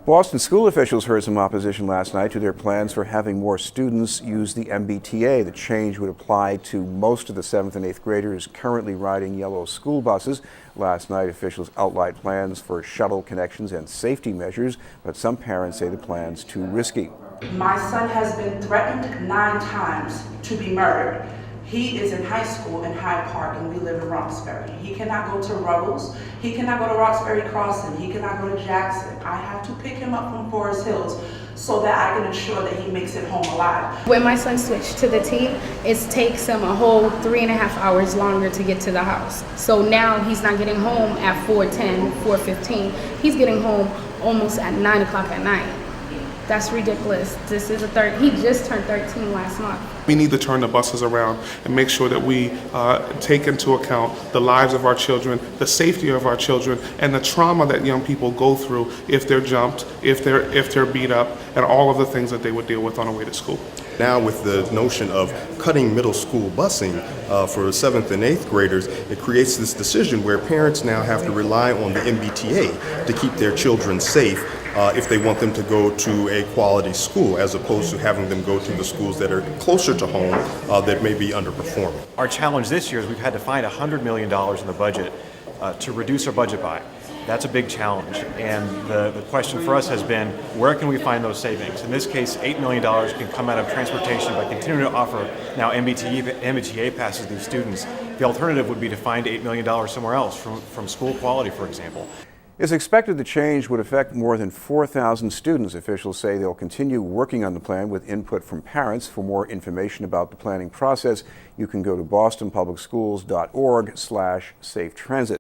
Boston school officials heard some opposition last night to their plans for having more students use the MBTA. The change would apply to most of the 7th and 8th graders currently riding yellow school buses. Last night, officials outlined plans for shuttle connections and safety measures, but some parents say the plan's too risky. My son has been threatened 9 times to be murdered. He is in high school in Hyde Park and we live in Roxbury. He cannot go to Ruggles. He cannot go to Roxbury Crossing. He cannot go to Jackson. I have to pick him up from Forest Hills so that I can ensure that he makes it home alive. When my son switched to the T, it takes him a whole 3.5 hours longer to get to the house. So now he's not getting home at 4:10, 4:15. He's getting home almost at 9 o'clock at night. That's ridiculous. This is he just turned 13 last month. We need to turn the buses around and make sure that we take into account the lives of our children, the safety of our children, and the trauma that young people go through if they're jumped, if they're beat up, and all of the things that they would deal with on the way to school. Now with the notion of cutting middle school busing for 7th and 8th graders, it creates this decision where parents now have to rely on the MBTA to keep their children safe if they want them to go to a quality school, as opposed to having them go to the schools that are closer to home that may be underperforming. Our challenge this year is we've had to find $100 million in the budget to reduce our budget by. That's a big challenge, and the question for us has been, where can we find those savings? In this case, $8 million can come out of transportation by continuing to offer now MBTA passes to these students. The alternative would be to find $8 million somewhere else, from school quality, for example. It's expected the change would affect more than 4,000 students. Officials say they'll continue working on the plan with input from parents. For more information about the planning process, you can go to bostonpublicschools.org/safetransit.